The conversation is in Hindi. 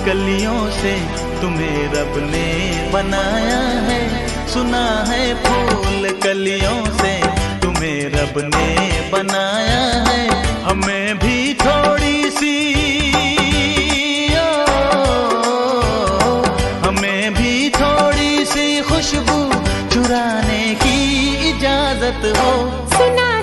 कलियों से तुम्हें रब ने बनाया है। सुना है फूल कलियों से तुम्हें रब ने बनाया है। हमें भी थोड़ी सी हमें भी थोड़ी सी खुशबू चुराने की इजाजत हो। सुना